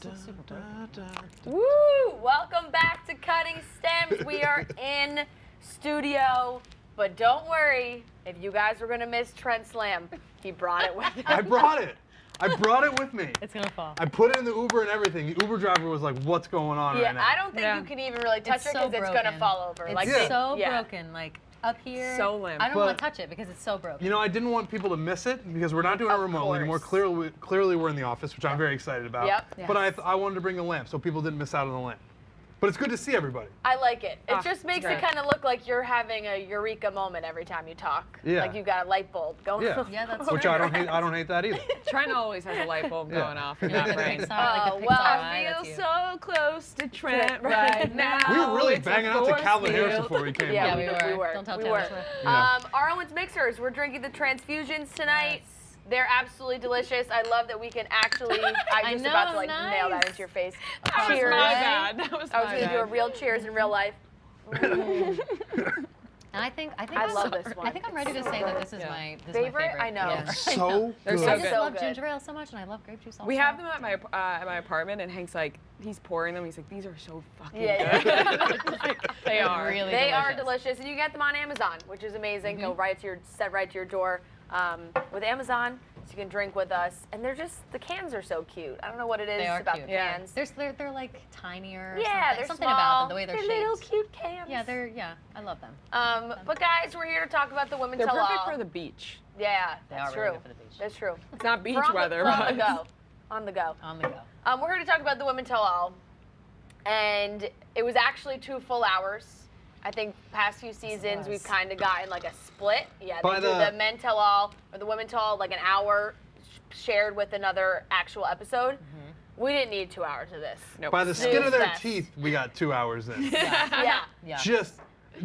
This looks super broken. Woo! Welcome back to Cutting Stems. We are in studio, but don't worry. If you guys were gonna miss Trent Slam, he brought it with him. I brought it. I brought it with me. It's gonna fall. I put it in the Uber and everything. The Uber driver was like, "What's going on right now?" I don't think you can even really touch it because it's gonna fall over. It's like so broken. Like up here. So limp. I don't want to touch it because it's so broken. You know, I didn't want people to miss it because we're not doing it remotely anymore. Clearly, we're in the office, which I'm very excited about. Yep. But I wanted to bring a lamp so people didn't miss out on the lamp. But it's good to see everybody. I like it. It just makes it kind of look like you're having a eureka moment every time you talk. Yeah. Like you got a light bulb going. Yeah, that's Which I don't hate. I don't hate that either. Trent always has a light bulb going off in your brain. I feel so close to Trent right now. We were really It's a banging out to force Calvin Harris field. before we came. Yeah, on. we were. Don't tell we Taylor were. Swift. Arwen's Mixers. We're drinking the transfusions tonight. Yes. They're absolutely delicious. I love that we can actually. I'm just about to like nail that into your face. That was Cheers. my bad. That was I was my gonna bad. do a real cheers in real life. And I think I love this one. I think I'm ready to say that this is my favorite. I know. Yeah. So They're good. so I good. just So love good. ginger ale so much, and I love grape juice also. We have them at my apartment, and Hank's like, he's pouring them. He's like, these are so fucking Yeah, good. They are. Really They delicious. are delicious, and you get them on Amazon, which is amazing. Go right to your door. With Amazon, so you can drink with us, and the cans are so cute. I don't know what it is They are about cute. the cans. They're like tinier. Or Yeah, something. they're something small. about them, the way they're shaped. little cute cans. Yeah, I love them. But guys, we're here to talk about the women They're tell perfect all. for the beach. Yeah, They that's are true. really good for the beach. That's true. It's not beach We're weather, on but the go. On the go. On the go. We're here to talk about the women tell all, and it was actually 2 full hours. I think past few seasons we've kind of gotten like a split. Yeah, they do the men tell all or the women tell all like an hour shared with another actual episode. We didn't need 2 hours of this. Nope. By the skin of their Snooze teeth, we got 2 hours in. Yeah. Just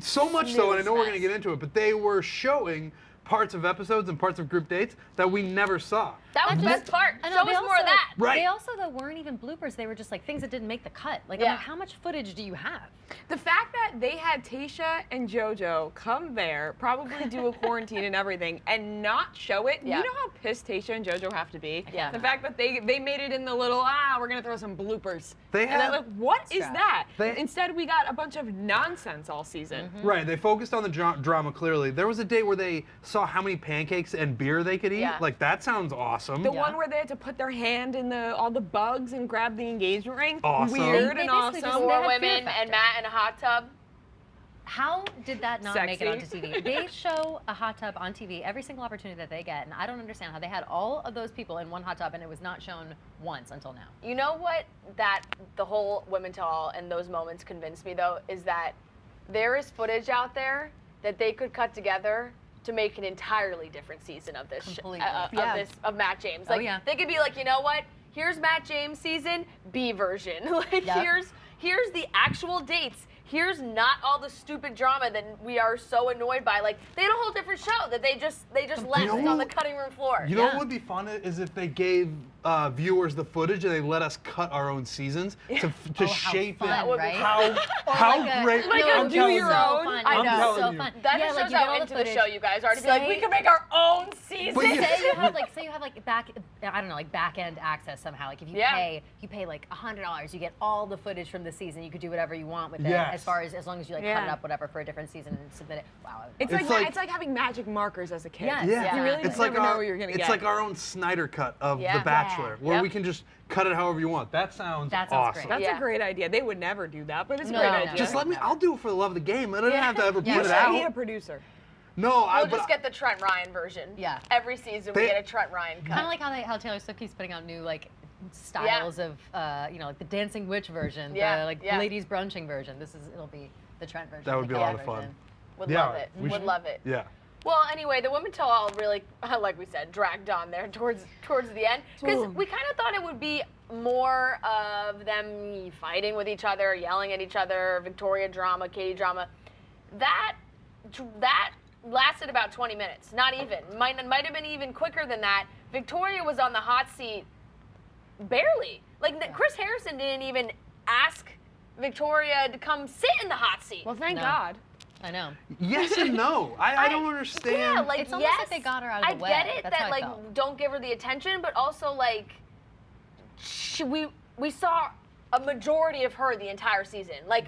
so much so, and I know we're gonna get into it, but they were showing parts of episodes and parts of group dates that we never saw. That was the best part. I know, Show they us more of also- that. Right. They also though weren't even bloopers. They were just like things that didn't make the cut. Like, I'm Yeah. like, how much footage do you have? The fact that they had Tayshia and JoJo come there, probably do a quarantine and everything, and not show it, Yeah. you know how pissed Tayshia and JoJo have to be? Yeah. The fact that they made it in the little, we're going to throw some bloopers. They and I'm had- like, what is Trash. that? They- Instead, we got a bunch of nonsense all season. Right, they focused on the drama clearly. There was a day where they saw how many pancakes and beer they could eat. Yeah. Like, that sounds awesome. The one where they had to put their hand in all the bugs and grab the engagement ring. Awesome. Weird They and basically awesome. just- 4 had fear women factor. and Matt in a hot tub. How did that not make it Sexy. onto TV? They show a hot tub on TV every single opportunity that they get, and I don't understand how they had all of those people in one hot tub and it was not shown once until now. You know what that the whole women tell all and those moments convinced me though is that there is footage out there that they could cut together to make an entirely different season of this Completely. of Matt James. Like yeah. they could be like, you know what? Here's Matt James season B version. Like Yep. here's the actual dates. Here's not all the stupid drama that we are so annoyed by. Like they had a whole different show that they just left know on the what? cutting room floor. You know Yeah. what would be fun is if they gave viewers the footage and they let us cut our own seasons to how shape fun, it. would be right? How great! a I'm telling you. so fun. I It was know. so you. fun. That yeah, just like, shows you get how all into the the show footage. you guys are to be like, we Say- can make our own season. But you- Say you have like back end access somehow. Like if you pay like $100, you get all the footage from the season. You could do whatever you want with it, Yes. as long as you like cut it up whatever for a different season and submit it. Wow. It's like- like having magic markers as a kid. Yes. Yeah, You really it's just like never know our what you're gonna get. it's like our own Snyder cut of Yeah. The Bachelor, where Yep. we can just cut it however you want. That sounds That sounds awesome. great. That's a great idea. They would never do that, but it's a No, great no, no. idea. Just let me. I'll do it for the love of the game. I don't have to ever Yeah. put You it should be a out. producer. No, We'll but just get the Trent Ryan version. Yeah. Every season we They- get a Trent Ryan cut. Kind of like how Taylor Swift keeps putting out new like styles of like the Dancing Witch version, Yeah, the like yeah. ladies brunching version. It'll be the Trent version. That would the be a lot Kelly of fun. version. Would Yeah, love it. we Would should- love it. Yeah. Well, anyway, the women tell all really, like we said, dragged on there towards the end because we kind of thought it would be more of them fighting with each other, yelling at each other, Victoria drama, Katie drama. That lasted about 20 minutes. Not even. Might have been even quicker than that. Victoria was on the hot seat barely. Like Chris Harrison didn't even ask Victoria to come sit in the hot seat. Well, thank No. God. I know. Yes and no. I don't understand. Yeah, like It's almost yes, like they got her out of the way. I get it That's how that I like felt. don't give her the attention, but also like we saw a majority of her the entire season. Like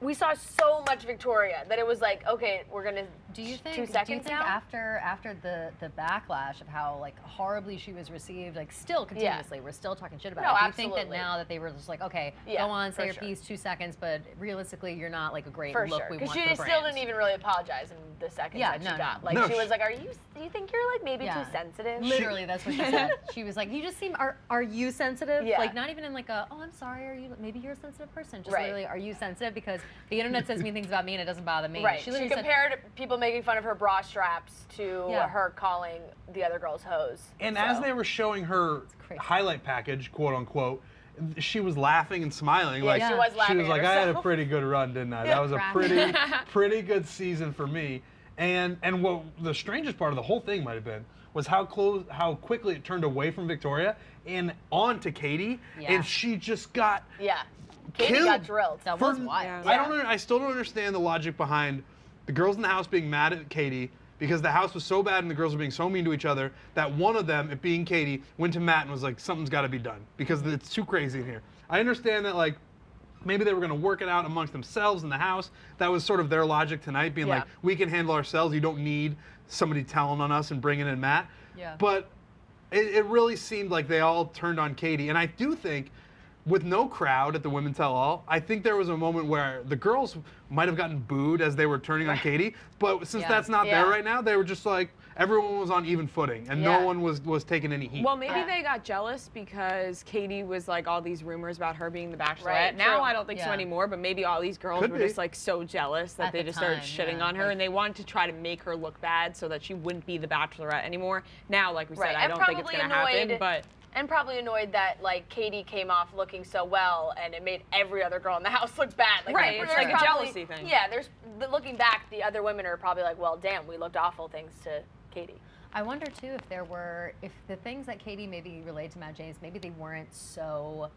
we saw so much Victoria that it was like, okay, we're gonna. Do you think? 2 seconds do you think now? after the backlash of how like horribly she was received, like still continuously, we're still talking shit about No, it. Do you absolutely. think that now that they were just like, okay, go on, say your piece, 2 seconds, but realistically, you're not like a great For look sure, we because want she for the still brand. didn't even really apologize in the seconds that she got. Like No, she was like, do you think you're like maybe too sensitive? Literally, that's what she said. She was like, you just seem, are you sensitive? Yeah. Like not even in like a, oh, I'm sorry, maybe you're a sensitive person. Just literally, are you sensitive? Because the internet says mean things about me and it doesn't bother me. Right. She She literally compared people making fun of her bra straps to her calling the other girls hoes. And as they were showing her highlight package, quote unquote, she was laughing and smiling. Yeah, she was laughing. She was at like, I had a herself. pretty good run, didn't I? That was a pretty good season for me. And what the strangest part of the whole thing might have been was how quickly it turned away from Victoria and on to Katie, and she just got Katie killed. got drilled. That was wild. I still don't understand the logic behind the girls in the house being mad at Katie because the house was so bad and the girls were being so mean to each other that one of them, it being Katie, went to Matt and was like, something's got to be done because it's too crazy in here. I understand that like maybe they were going to work it out amongst themselves in the house. That was sort of their logic tonight, being like, we can handle ourselves. You don't need somebody telling on us and bringing in Matt. Yeah. But it really seemed like they all turned on Katie. And I do think with no crowd at the Women Tell All, I think there was a moment where the girls might have gotten booed as they were turning on Katie. But since that's not there right now, they were just like, everyone was on even footing and no one was taking any heat. Well, maybe they got jealous because Katie was like all these rumors about her being the Bachelorette. Right, now true. I don't think so anymore, but maybe all these girls were just like so jealous that they just started shitting on her and they wanted to try to make her look bad so that she wouldn't be the Bachelorette anymore. Now, like we said, I don't think it's going to happen, but... And probably annoyed that like Katie came off looking so well, and it made every other girl in the house look bad. Like, right, it's like a jealousy thing. Yeah, looking back, the other women are probably like, well, damn, we looked awful thanks to Katie. I wonder too if the things that Katie maybe relayed to Matt James, maybe they weren't so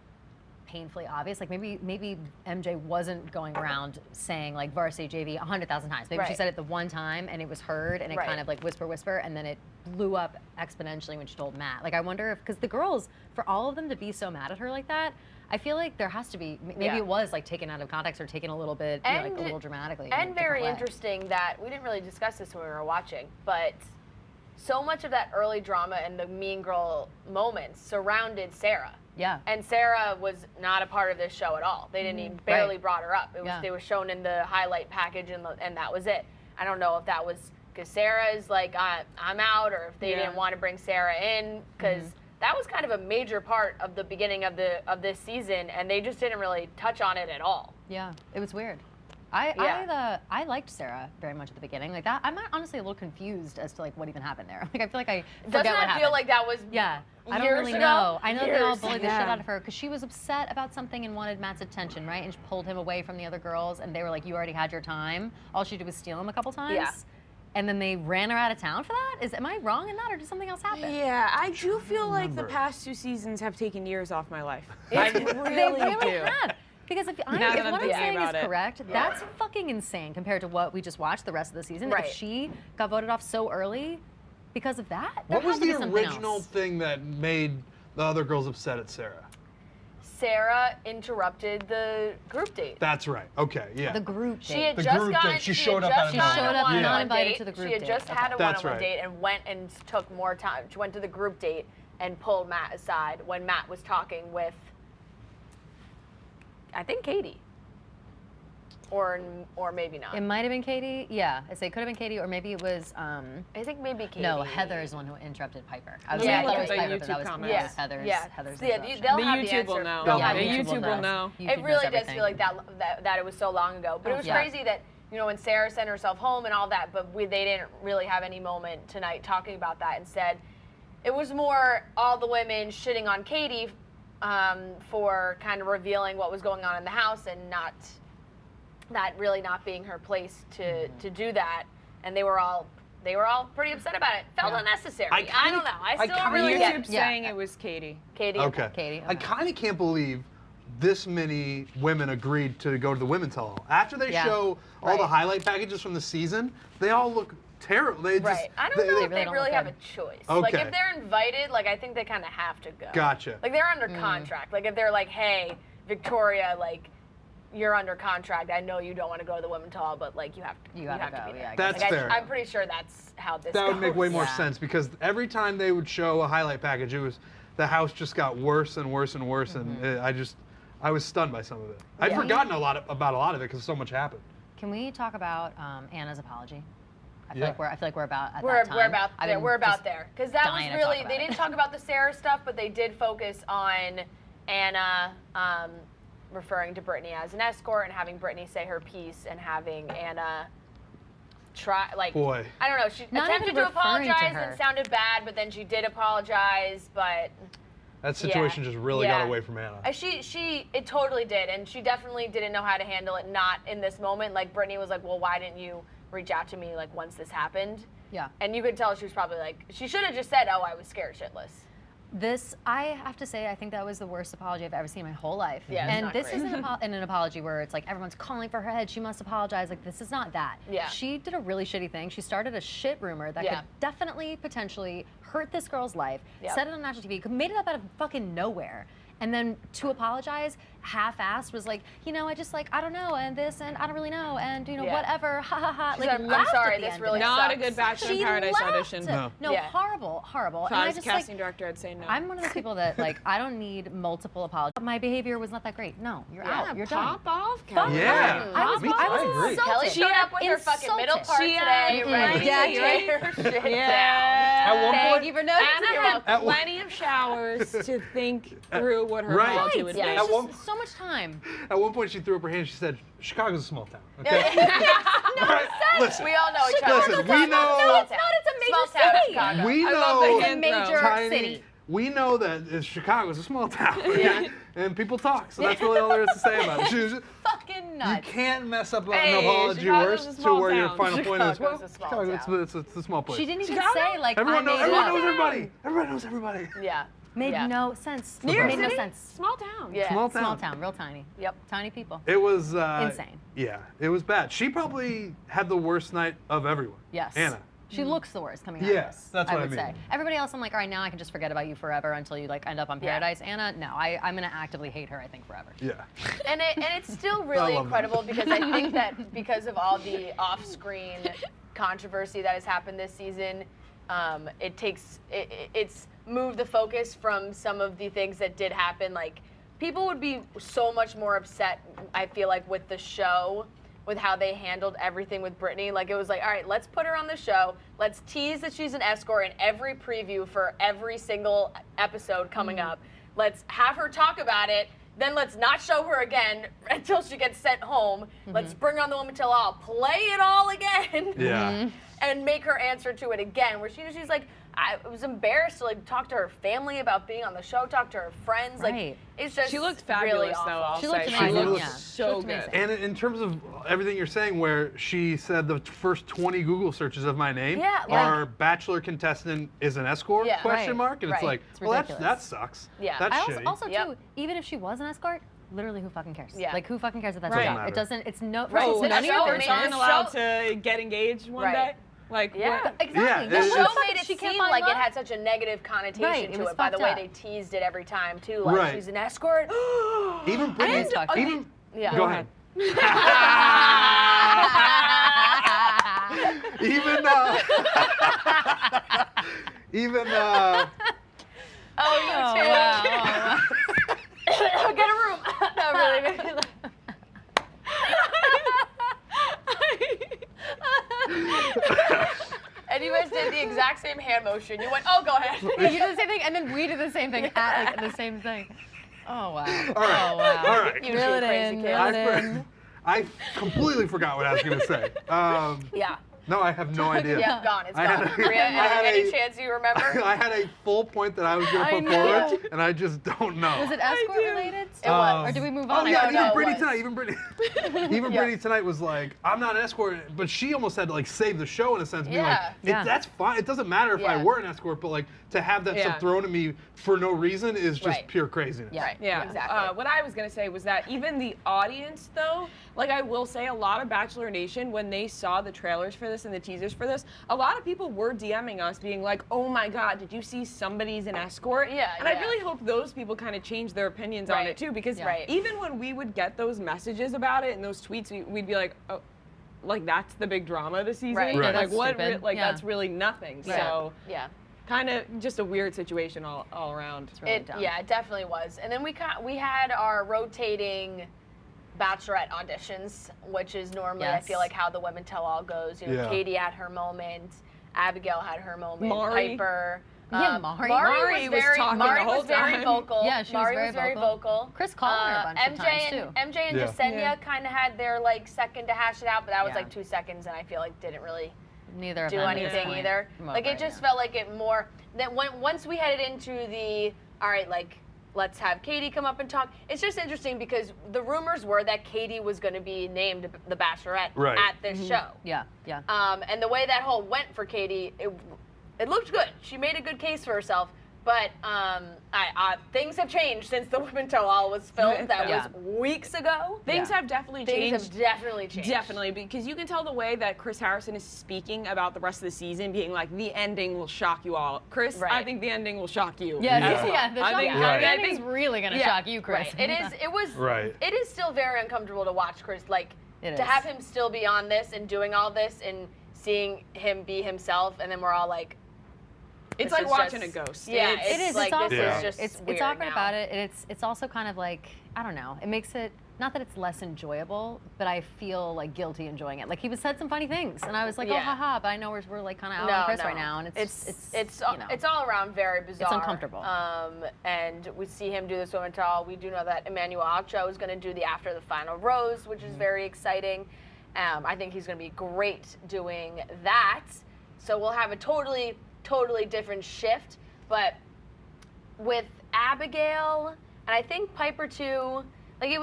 painfully obvious. Like maybe MJ wasn't going around saying like varsity JV 100,000 times. Maybe she said it the one time and it was heard and it kind of like whisper, and then it blew up exponentially when she told Matt. Like I wonder if, because the girls, for all of them to be so mad at her like that, I feel like there has to be, maybe it was like taken out of context or taken a little bit, like a little dramatically. And very interesting that, we didn't really discuss this when we were watching, but so much of that early drama and the mean girl moments surrounded Sarah. Yeah. And Sarah was not a part of this show at all. They didn't even barely brought her up. It was they were shown in the highlight package and that was it. I don't know if that was because Sarah is like, I'm out, or if they didn't want to bring Sarah in, because that was kind of a major part of the beginning of this season, and they just didn't really touch on it at all. Yeah, it was weird. I liked Sarah very much at the beginning. Like that, I'm honestly a little confused as to like what even happened there. Like I feel like I forget Doesn't what happened. that feel like that was I don't years really ago? know. I know they all Years. bullied the shit out of her because she was upset about something and wanted Matt's attention, right? And she pulled him away from the other girls, and they were like, "You already had your time." All she did was steal him a couple times. Yeah. And then they ran her out of town for that? Am I wrong in that, or did something else happen? Yeah, I do feel like the past 2 seasons have taken years off my life. I really do. have. Because if what I'm saying is correct, that's fucking insane compared to what we just watched the rest of the season. Right. If she got voted off so early because of that, what was the original thing that made the other girls upset at Sarah? Sarah interrupted the group date. That's right. Okay, yeah. The group date. She had The just group gotten. date. She showed up out of nowhere. She showed up not invited date. to the group She had date. just had a That's one-on-one right. date and went and took more time. She went to the group date and pulled Matt aside when Matt was talking with, I think, Katie. Or maybe not. It might have been Katie. Yeah, I say it could have been Katie, or maybe it was. I think maybe Katie. No, Heather is the one who interrupted Piper. I was Yeah, saying I thought it was the Piper, but YouTube that was, comments. that was Heather's. Yeah. Heather's Yeah, interruption. they'll The have the YouTube answer. will know. They'll Yeah, have the the answer. YouTube will know. YouTube It knows really does everything. feel like that it was so long ago. But it was Yeah. crazy that, you know, when Sarah sent herself home and all that, but they didn't really have any moment tonight talking about that. Instead, it was more all the women shitting on Katie for kind of revealing what was going on in the house and that really not being her place to do that. And they were all pretty upset about it. Felt unnecessary. I don't know. I still don't really get YouTube it. saying it was Katie. Katie. Okay. Katie, I kind of can't believe this many women agreed to go to the Women Tell All. After they show all the highlight packages from the season, they all look terrible. They just, I don't know if they don't really look have a good. choice. Okay. Like if they're invited, like I think they kind of have to go. Gotcha. Like they're under contract. Like if they're like, hey, Victoria, like you're under contract. I know you don't want to go to the women's hall, but like you have to. You gotta have go, to be there. yeah, I That's Like, fair. I'm pretty sure that's how this. That would make way more Yeah. sense because every time they would show a highlight package, the house just got worse and worse and worse, and I was stunned by some of it. I'd Yeah. forgotten about a lot of it because so much happened. Can we talk about Anna's apology? I feel Yeah. like we're about at We're that time. about I've there. been We're about just there because that was dying to really. talk They about didn't it. talk about the Sarah stuff, but they did focus on Anna referring to Brittany as an escort and having Brittany say her piece and having Anna try Boy. I don't know. She Not attempted even to referring to apologize her. and sounded bad, but then she did apologize. But That situation just really got away from Anna. it totally did, and she definitely didn't know how to handle it. Not in this moment. Like Brittany was like, "Well, why didn't you reach out to me like once this happened?" Yeah. And you could tell she was probably like, she should have just said, "Oh, I was scared shitless." This, I have to say, I think that was the worst apology I've ever seen in my whole life. Yeah, it's and not this great. isn't an apology where it's like everyone's calling for her head. She must apologize. Like this is not that. Yeah. She did a really shitty thing. She started a shit rumor that Yeah. could definitely, potentially hurt this girl's life. Yep. Said it on national TV. Made it up out of fucking nowhere. And then to apologize, half-assed, was like, I just like, I don't know, and this, and I don't really know, and Yeah. whatever, ha ha ha. She's Like, like, I'm laughed sorry, at the this end really of it. Not a sucks. good Bachelor in She Paradise laughed. audition. No. Yeah. Horrible. If And I I was a just casting like, director, I'd say no. I'm one of those people that like I don't need multiple apologies. My behavior was not that great. No, you're out. You're done. Pop off, Fuck Kelly. Yeah. I was Me too. I was I agree. insulted. Kelly showed up with her fucking middle part She, today, mhm. ready Yeah, to get her shit down. Yeah. At one Thank point, you for noticing. Anna had At one- plenty of showers to think through what her Right. apology Right. would Yeah. be. It's At one- just so much time. At one point, she threw up her hand. She said, "Chicago's a small town." Okay. All right, listen. We all know each other. Listen, we know- No, it's not. It's a major Small town city. Chicago. We I love the know It's a hint, major tiny. city. We know that Chicago's a small town. Yeah. And people talk, so that's really all there is to say about it. She was just- Fucking you nuts. can't mess up Hey, an apology Chicago's a worse to small where your town. final point is. Chicago's a small Chicago, town. it's a small place. She didn't even Chicago? say like Everyone I knows. made Everyone it knows up. everybody. Everybody knows everybody. Yeah. Made Yeah. no sense. New York Made no City? sense. Small town. Yeah. Small town. Small town, real tiny. Yep. Tiny people. It was Insane. Yeah, it was bad. She probably had the worst night of everyone. Yes. Anna. She looks the worst coming out Yes, of this. that's what I would mean. say. Everybody else, I'm like, all right, now I can just forget about you forever until you like end up on Yeah. Paradise. Anna, no, I'm gonna actively hate her. I think forever. Yeah. And it's still really love that. incredible because I think that because of all the off-screen controversy that has happened this season, it's moved the focus from some of the things that did happen. Like people would be so much more upset, I feel like, with the show, with how they handled everything with Brittany. Like it was like, all right, let's put her on the show. Let's tease that she's an escort in every preview for every single episode coming up. Let's have her talk about it. Then let's not show her again until she gets sent home. Let's bring her on the woman till all, play it all again. Yeah. And make her answer to it again. Where she's like, I was embarrassed to like talk to her family about being on the show, talk to her friends. Like Right. it's just She looked really fabulous, awful. though. I'll She looked say. amazing, She looked yeah. She so looked good. amazing. And in terms of everything you're saying, where she said the first 20 Google searches of my name Yeah, are Bachelor contestant is an escort Yeah. question Right. mark, and it's Right. like, It's well, that ridiculous. sucks. Yeah. That's I shitty. also Yep. too, even if she was an escort, literally who fucking cares? Yeah. Like who fucking cares if that's Right. her Doesn't job? It matter. doesn't. It's no. Right. It's The none of show your made business. Aren't allowed to get engaged one Right. day. Like Yeah. what? Exactly. Yeah, Yeah, The it's- show what the fuck? made it She can't seem find like it love? had such a negative connotation Right, it to was it by the fucked way up. they teased it every time too. Like Right. she's an escort. Even Brittany, And- okay. even Yeah. go ahead. even even Oh, you Oh, too. wow. Get a room. No, really. And you guys did the exact same hand motion. You went, oh, go ahead. Yeah, you did the same thing, and then we did the same thing at like the same thing. Oh wow. all right, Oh wow. all right. You Reel two it crazy in. kids. Reel it in. I completely forgot what I was gonna say. Yeah. No, I have no idea. Yeah, gone. It's I gone. had a- Maria, I had any a- chance you remember? I had a full point that I was going I to put know. forward, and I just don't know. Was it escort do. related? It was. Or did we move Oh on? I yeah, don't know, even it Brittany was. tonight. Even Yeah. Brittany tonight was like, "I'm not an escort," but she almost had to like save the show in a sense, being like, Yeah. Yeah. That's fine. It doesn't matter if I Yeah. were an escort, but like to have that Yeah. stuff thrown at me for no reason is just Right. pure craziness. Yeah. Right. Yeah, Exactly. what I was gonna say was that even the audience, though, like I will say, a lot of Bachelor Nation, when they saw the trailers for this this and the teasers for this, a lot of people were DMing us being like, oh my God, did you see somebody's an escort? Yeah. And I really hope those people kind of change their opinions on it too, because even when we would get those messages about it and those tweets, we'd be like, oh, like that's the big drama this season? Right. Like what, that's really nothing. So kind of just a weird situation all around. It's really dumb. Yeah, it definitely was. And then we had our rotating Bachelorette auditions, which is normally I feel like how the Women Tell All goes. You know, Katie had her moment, Abigail had her moment, Piper. Yeah, Mari was talking Mari the whole was very time. vocal. Yeah, she Mari was very vocal. Chris called her a bunch of times too. MJ and Jasenia kind of had their like second to hash it out, but that was like 2 seconds, and I feel like didn't really do anything either. Like it just felt like it more. Then once we headed into the all right, like let's have Katie come up and talk. It's just interesting because the rumors were that Katie was going to be named the Bachelorette at this show. Yeah. And the way that whole went for Katie, it looked good. She made a good case for herself. But things have changed since the Women Tell All was filmed. That was weeks ago. Things have definitely changed. Things have definitely changed. Definitely, because you can tell the way that Chris Harrison is speaking about the rest of the season, being like, the ending will shock you all. Chris, I think the ending will shock you. The ending's really going to shock you, Chris. It is still very uncomfortable to watch Chris, like, to have him still be on this and doing all this and seeing him be himself, and then we're all like, it's like watching a ghost. Yeah, it is. Like, it's awkward about it. It's also kind of like, I don't know. It makes it, not that it's less enjoyable, but I feel like guilty enjoying it. Like he said some funny things, and I was like, oh haha, but I know we're like kind of out on Chris right now, and it's all around very bizarre. It's uncomfortable. And we see him do this Women Tell All. We do know that Emmanuel Acho is going to do the After the Final Rose, which is very exciting. I think he's going to be great doing that. So we'll have a totally different shift, but with Abigail, and I think Piper too, like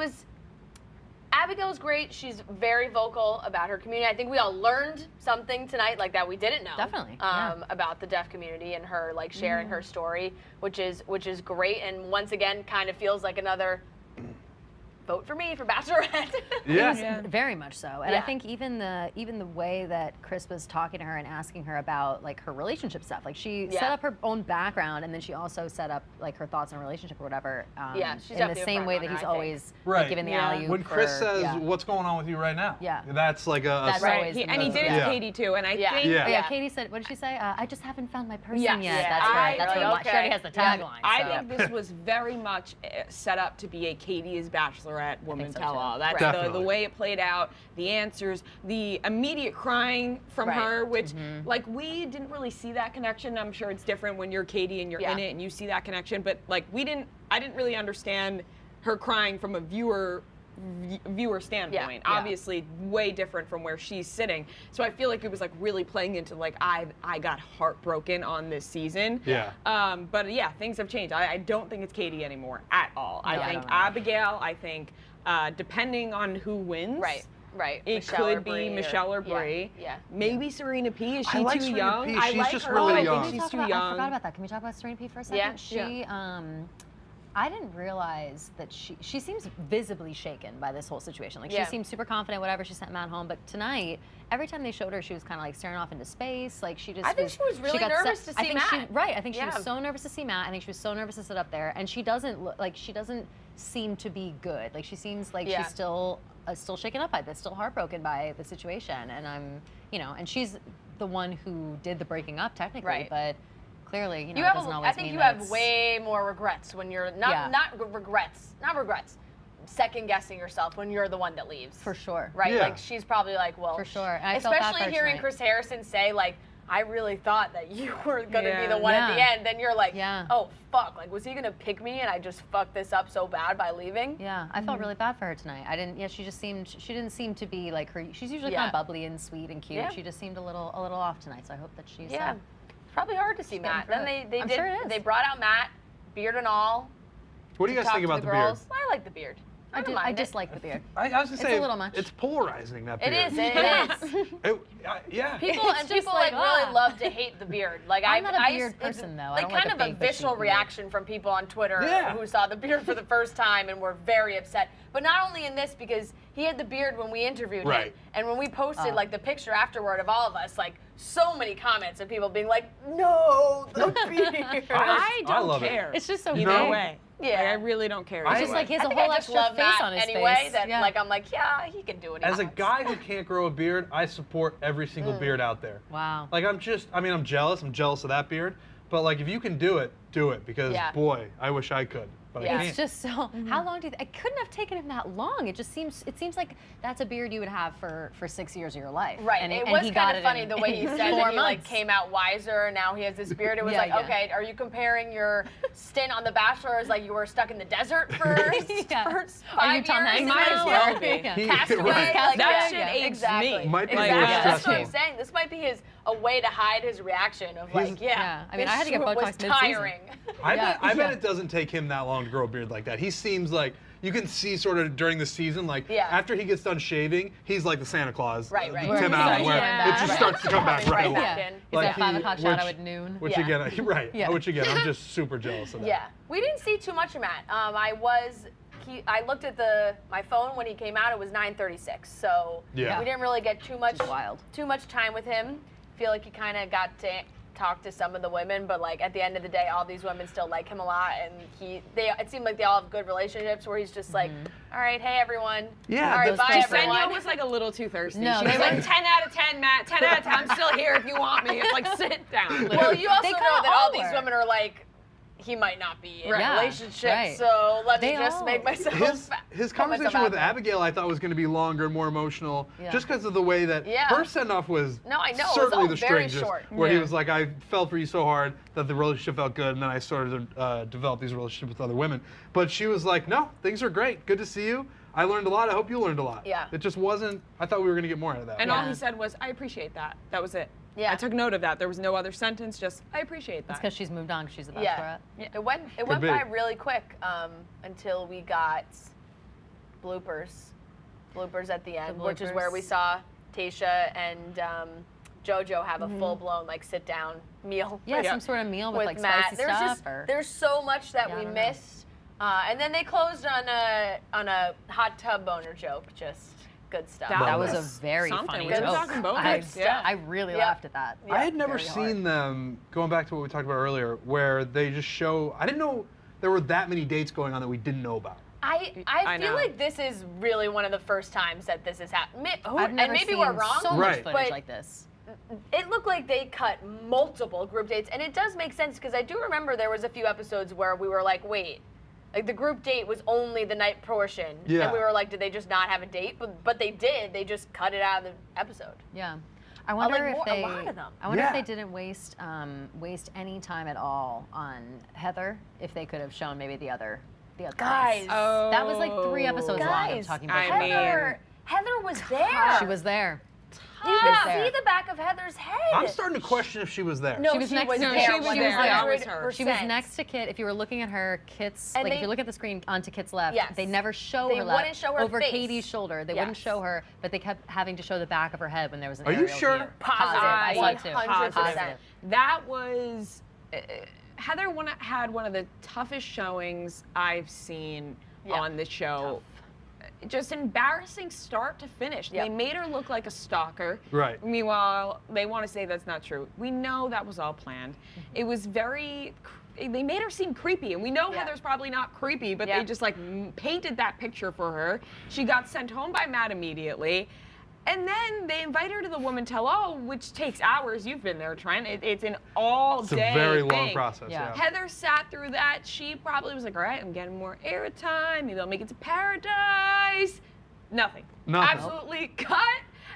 Abigail's great. She's very vocal about her community. I think we all learned something tonight like that we didn't know. Definitely. About the deaf community and her like sharing her story, which is great, and once again kind of feels like another vote for me for Bachelorette. Very much so. And I think even the way that Chris was talking to her and asking her about like her relationship stuff, like she set up her own background, and then she also set up like her thoughts on relationship or whatever. She's in the same way that he's always given the alley-oop. When Chris says, "What's going on with you right now?" That's like that's always and he did it to Katie too. And I think Katie said, what did she say? I just haven't found my person yet. That's right. That's what she already has the tagline. I think this was very much set up to be a Katie is Bachelorette Woman Tell All. That's the way it played out, the answers, the immediate crying from her, which like we didn't really see that connection. I'm sure it's different when you're Katie and you're in it and you see that connection, but like I didn't really understand her crying from a viewer standpoint. Obviously way different from where she's sitting. So I feel like it was like really playing into like I got heartbroken on this season. But things have changed. I don't think it's Katie anymore at all. I think Abigail, I think depending on who wins. Right. It Michelle could be Michelle or Brie. Maybe Serena P. Is she like too Serena young? P. I She's like just her. really I young. think she's too young. I forgot about that. Can we talk about Serena P for a second? She I didn't realize that she seems visibly shaken by this whole situation. Like she seems super confident, whatever. She sent Matt home, but tonight, every time they showed her, she was kind of like staring off into space. Like she just. I think she was really nervous to see Matt. I think she was so nervous to see Matt. I think she was so nervous to sit up there, and she doesn't seem to be good. Like she seems like she's still shaken up by this, still heartbroken by the situation, and and she's the one who did the breaking up technically, but. Clearly, it doesn't always I think you have way more regrets when you're not regrets, second guessing yourself when you're the one that leaves. For sure. Right? Like she's probably like, well, for sure. And especially hearing Chris Harrison say like, I really thought that you were going to be the one at the end. Then you're like, oh, fuck. Like, was he going to pick me and I just fucked this up so bad by leaving? Yeah, I felt really bad for her tonight. She didn't seem to be like her. She's usually kind of bubbly and sweet and cute. She just seemed a little off tonight. So I hope that she's. It's probably hard to see Matt. Then sure it is. They brought out Matt, beard and all. What do you guys think about the beard? I like the beard. I dislike the beard. I was gonna It's say a little much. It's polarizing, that It beard. is. It is. Yeah. People like, really love to hate the beard. Like I'm not a I beard person, though. I Like don't like kind a of a big, bushy visceral beard. reaction from people on Twitter Yeah. who saw the beard for the first time and were very upset. But not only in this, because he had the beard when we interviewed Right. him, and when we posted like the picture afterward of all of us, like so many comments of people being like, "No, the beard." I don't love it. care. It's just so Either big. way. Yeah. Like, I really don't care. It's either just way. like he has I a think whole I just extra love face that on his anyway. face. That yeah. like I'm like, yeah, he can do what he As a wants. guy who can't grow a beard, I support every single beard out there. Wow. Like I'm jealous. I'm jealous of that beard. But like if you can do it, do it. Because Yeah. boy, I wish I could. But Yeah. I It's can't. just so. How long do you? It couldn't have taken him that long. It seems like that's a beard you would have for 6 years of your life. Right. And it and was he kind got of it funny in, the way he in said 4 that he like months. came out wiser and now he has this beard. It was Yeah, like, yeah. okay, are you comparing your stint on The Bachelor as like you were stuck in the desert for Yeah. for Are you 5 Tom years? Hanks? Might as well be. Yeah. He- Castaway, right. like, That yeah, shit aged exactly. me. Might be Like, more Exactly. That's what I'm stressful. saying. This might be a way to hide his reaction of like, Yeah. I mean, this I had to get shit Botox was mid-season. tiring. I bet it doesn't take him that long to grow a beard like that. He seems like you can see sort of during the season, like Yeah. after he gets done shaving, he's like the Santa Claus, Right, right. Tim Where Allen, he's where like, it just right. starts to come back Coming right right away. back Yeah. in. He's at 5 o'clock shadow at noon. Which Yeah. again, right? Yeah. Which again, I'm just super jealous of that. Yeah, we didn't see too much of Matt. I looked at my phone when he came out. It was 9:36, so Yeah. we didn't really get too much Which is wild. time with him. Feel like he kind of got to talk to some of the women, but like at the end of the day, all these women still like him a lot, and it seemed like they all have good relationships where he's just like, all right, hey everyone, Yeah, all right, those bye two everyone. Senyo was like a little too thirsty. No, she they was like were- 10 out of 10, Matt. 10 out of 10. I'm still here if you want me. It's like sit down. Well, you also They know kinda that all all these were. women are like, he might not be in Yeah, a relationship, right. so let me They just all- make myself. His put myself conversation out with there. Abigail, I thought was going to be longer and more emotional, Yeah. just because of the way that Yeah. her send-off was. No, I know, it was certainly all the very strangest. short. Where he Yeah. was like, "I fell for you so hard that the relationship felt good, and then I started to develop these relationships with other women." But she was like, "No, things are great. Good to see you. I learned a lot. I hope you learned a lot." Yeah. It just wasn't. I thought we were going to get more out of that. And all Yeah. he said was, I appreciate that. That was it. Yeah. I took note of that. There was no other sentence, just, I appreciate that. It's because she's moved on. 'Cause she's a Yeah. bachelorette. It went be. by really quick until we got bloopers at the end, which is where we bloopers. saw Tayshia and JoJo have a full blown like sit down meal. Yeah, Yeah. some sort of meal with, with like Matt. spicy There's stuff. just or there's so much that Yeah, I we don't know. missed, and then they closed on a hot tub boner joke. Just good stuff. that was a Bonus. very Something. funny We were joke. talking bonus. I, Good stuff. I really Yeah. laughed at that. Yeah. I had never Very hard. seen them, going back to what we talked about earlier, where they just show. I didn't know there were that many dates going on that we didn't know about. I I feel know. like this is really one of the first times that this has happened. I've never And maybe seen we're wrong. so Right. much footage but like this. it looked like they cut multiple group dates, and it does make sense because I do remember there was a few episodes where we were like, wait, like the group date was only the night portion, Yeah. and we were like, did they just not have a date? But they did. They just cut it out of the episode. Yeah. I wonder like if more- a they. lot of them. I wonder Yeah. if they didn't waste any time at all on Heather. If they could have shown maybe the other Guys, Oh. That was like 3 episodes long of guys, talking about I Heather. Heather was there. She was there. You was could there. see the back of Heather's head. I'm starting to question if she was there. No, She was next to- No, there. she was there. That was her. She was next to Kit. If you were looking at her, Kit's, And like if they- you look at the screen onto Kit's left, Yes. they never show They her left. wouldn't show her over face. Katie's shoulder. They wouldn't Yes. show her, but they kept having to show the back of her head when there was an Are you aerial sure? view. Positive. I saw it too. 100%. Positive. That was Heather had one of the toughest showings I've seen Yeah. on the show. Just embarrassing start to finish. Yep. They made her look like a stalker. Right. Meanwhile, they want to say that's not true. We know that was all planned. It was they made her seem creepy, and we know Yeah. Heather's probably not creepy, but Yeah. they just like painted that picture for her. She got sent home by Matt immediately. And then they invite her to the Woman Tell All, which takes hours. You've been there, Trent. It's an all-day It's a very long thing. process. Yeah. Yeah. Heather sat through that. She probably was like, all right, I'm getting more airtime. Maybe I'll make it to paradise. Nothing. Nothing. Absolutely cut.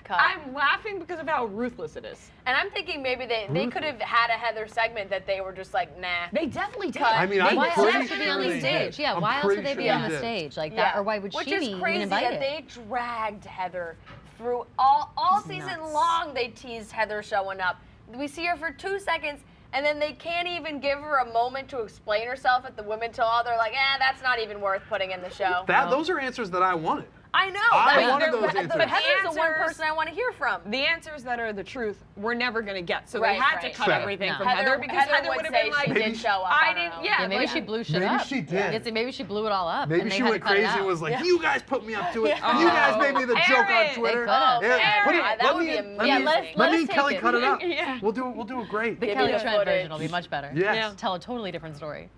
Cut. I'm laughing because of how ruthless it is. And I'm thinking maybe they could have had a Heather segment that they were just like, nah. They definitely did. Cut. I mean, I'm Why pretty else would they be on sure the they stage? did. Yeah, I'm why else pretty would they sure be on the did. stage like that? Or why would Which she is be even crazy invited? that they dragged Heather through all season nuts. long. They teased Heather showing up. We see her for 2 seconds, and then they can't even give her a moment to explain herself at the Women Tell All. They're like, that's not even worth putting in the show. Those are answers that I wanted. I know. I wanted those answers. But Heather's the one person I want to hear from. The answers that are the truth, we're never going to get. So Right, they had to right. cut Fair. everything No. from Heather because Heather would have been like, she did show up. I don't didn't, know. yeah. Maybe like, she blew shit Maybe up. she did. Yeah, maybe she blew it all up. Maybe and they she had went to cut it crazy and out. was like, "You guys put me up to it. Yeah. You guys made me the joke on Aaron. Twitter." They could've. Yeah, put it. That Let would me, be let amazing. me, Yeah, let let me us and take Kelly it. cut it up. Yeah. We'll do it great. The Give Kelly me the Trent footage. version will be much better. Yes. Tell a totally different story.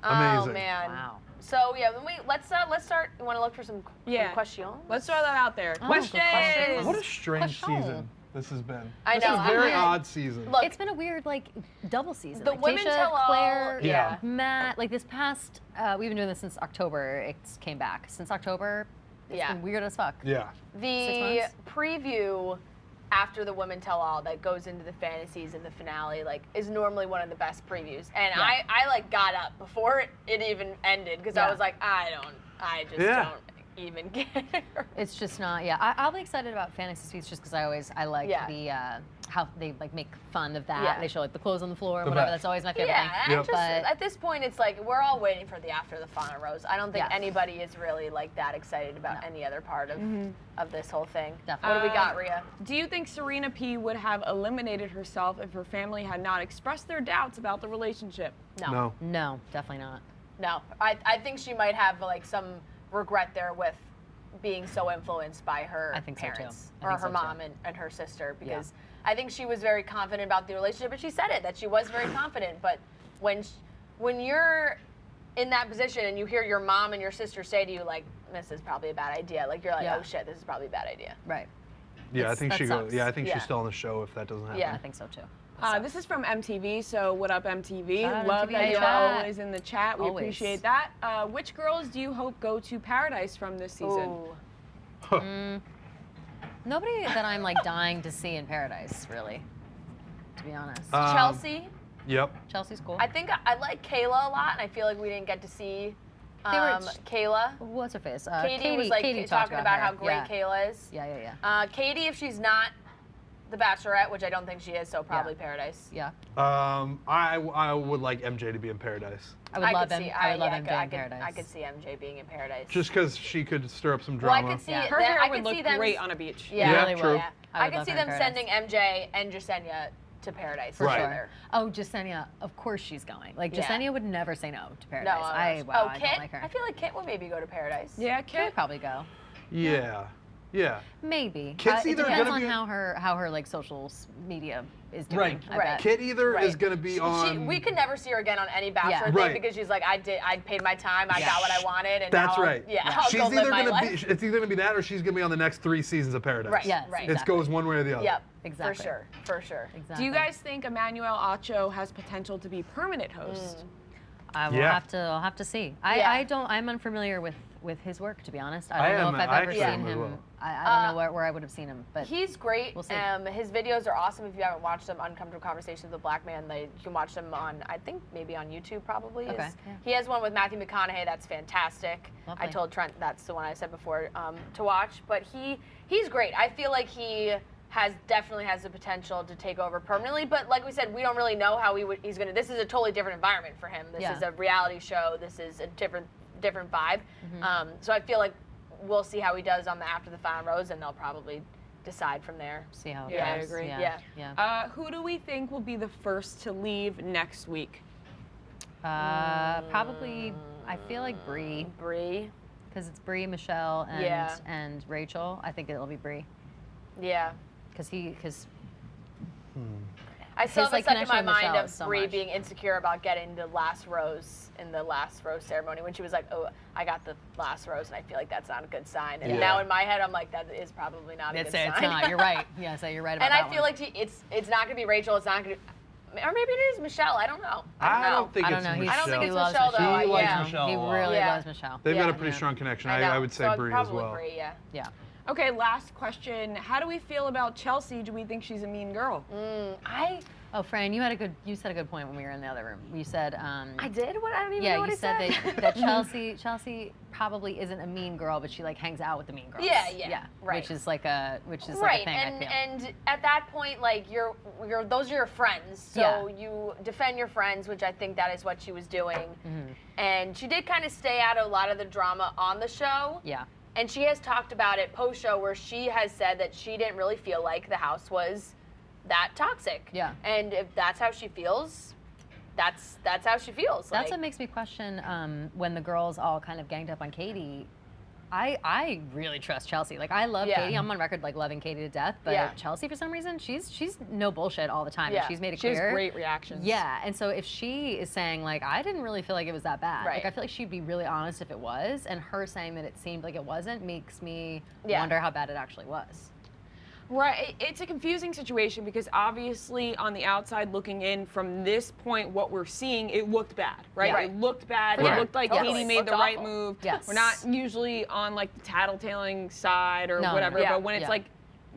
Oh Amazing. man. Wow. So yeah, let's start. You want to look for some questions? Let's throw that out there. Oh, good questions. What a strange Question. season this has been. I This know, is a I'm very weird. odd season. Look, It's been a weird, double season. The like, Women Tayshia, Tell All, Claire, yeah. Matt, this past, we've been doing this since October. It came back. Since October, it's been weird as fuck. Yeah. the 6 months? preview after the Women Tell All that goes into the fantasies and the finale, is normally one of the best previews. And Yeah. I got up before it even ended because I Yeah. was like, I just Yeah. don't even care. It's just not, I'll be excited about fantasy suites just because I like the, how they make fun of that. Yeah. They show the clothes on the floor and The whatever. best. That's always my favorite Yeah, thing. and just Yep. at this point, it's we're all waiting for the after the Fauna Rose. I don't think Yeah. anybody is really that excited about No. any other part of this whole thing. Definitely. What do we got, Rhea? Do you think Serena P would have eliminated herself if her family had not expressed their doubts about the relationship? No. No, definitely not. No, I think she might have some regret there with being so influenced by her I think so, too. parents I or think her so, mom too. and her sister because I think she was very confident about the relationship, and she said it that she was very confident. But when you're in that position and you hear your mom and your sister say to you this is probably a bad idea, you're like, Yeah. oh shit, this is probably a bad idea. Right. Yeah, I think that she goes. sucks. Yeah, I think Yeah. she's still on the show if that doesn't happen. Yeah. I think so too. This is from MTV, so what up, MTV? Shout out Love MTV that you're chat. always in the chat. We Always. appreciate that. Which girls do you hope go to Paradise from this season? Ooh. Nobody that I'm dying to see in Paradise, really. To be honest. Chelsea. Yep. Chelsea's cool. I think I like Kayla a lot, and I feel like we didn't get to see were- Kayla. What's her face? Katie was Katie talked talking about her. how great Yeah. Kayla is. Yeah. Katie, if she's not the Bachelorette, which I don't think she is, so probably Paradise. Yeah. I would like MJ to be in Paradise. I would love could him. see- I would love yeah, MJ in could- Paradise. I could see MJ being in Paradise. Just because she could stir up some well, I drama. could see Yeah. it. Her hair I would could look see them. great on a beach. Yeah, Yeah, really true. would. I I would could love see her in them Paradise. sending MJ and Jasenia to Paradise For Right. together. Oh, Jasenia, of course she's going. Yeah. Jasenia would never say no to No, Paradise. I Kit. don't like her. I feel like Kit would maybe go to Paradise. Yeah, Kit would Kit. probably go. Yeah. Yeah. Maybe. Kit's It either depends gonna on be- how her social media is doing. Right. I Right. bet. Kit either Right. is going to be on. we could never see her again on any Bachelor thing Right. because she's like, I paid my time, I got what I wanted, and That's now right. I'll She's go live either my gonna life. be. It's either going to be that or she's going to be on the next 3 seasons of Paradise. Right. Yes, Right. It exactly. goes one way or the other. Yep. Exactly. For sure. Exactly. Do you guys think Emmanuel Acho has potential to be permanent host? I will Yeah. I'll have to see. Yeah. I'm unfamiliar with his work, to be honest. I I don't know am- if I've I ever actually seen am as him. well. I don't know where I would have seen him, but He's great. We'll see. His videos are awesome. If you haven't watched them, Uncomfortable Conversations with a Black Man, you can watch them on, I think, maybe on YouTube probably. Okay, is. yeah. He has one with Matthew McConaughey that's fantastic. Lovely. I told Trent that's the one I said before to watch. But he's great. I feel like he definitely has the potential to take over permanently. But like we said, we don't really know how he's going to. This is a totally different environment for him. This is a reality show. This is a different vibe. So I feel like we'll see how he does on the After the Final Rose, and they'll probably decide from there. see how it Yeah, I goes. agree. Yeah. Who do we think will be the first to leave next week? Probably. I feel like Bree, Bree. because it's Bree, Michelle, and Rachel. I think it'll be Bree, Yeah. because I still His, have it stuck in connection my with mind Michelle of is so Bree much. being insecure about getting the last rose in the last rose ceremony when she was like, "Oh, I got the last rose," and I feel like that's not a good sign. And Yeah. now in my head, I'm like, that is probably not a good sign. It's not. You're right. Yeah, so you're right about And that I feel one. like it's not gonna be Rachel. It's not gonna, or maybe it is Michelle. I don't know. I don't think I it's don't know. Michelle. I don't think He it's loves Michelle though. He likes yeah. Michelle. He a lot. really Yeah. loves Michelle. They've got Yeah. a pretty strong connection. know. I would say so Bree as probably well. Bree, yeah. Yeah. Okay, last question. How do we feel about Chelsea? Do we think she's a mean girl? Oh, Fran, you said a good point when we were in the other room. You said I did? What? I don't even know yeah, what you I said said. that Chelsea probably isn't a mean girl, but she like hangs out with the mean girls. Yeah, right. Which is like a thing. And I feel. and at that point, like those are your friends, so you defend your friends, which I think that is what she was doing. And she did kind of stay out of a lot of the drama on the show. Yeah. And she has talked about it post-show where she has said that she didn't really feel like the house was that toxic. Yeah. And if that's how she feels, that's how she feels. That's what makes me question when the girls all kind of ganged up on Katie. I really trust Chelsea. Like I love Katie. I'm on record like loving Katie to death. But Chelsea, for some reason, she's no bullshit all the time. Yeah. And she's made it She clear. has great reactions. Yeah, and so if she is saying like I didn't really feel like it was that bad, Right. like I feel like she'd be really honest if it was, and her saying that it seemed like it wasn't makes me wonder how bad it actually was. Right, it's a confusing situation because obviously on the outside looking in from this point, what we're seeing, it looked bad, right? Yeah. It looked bad. Right. It looked like Totally. Katie made Looked the right awful. move. Yes. We're not usually on like the tattletaling side or No, whatever, no. Yeah. but when it's Yeah. like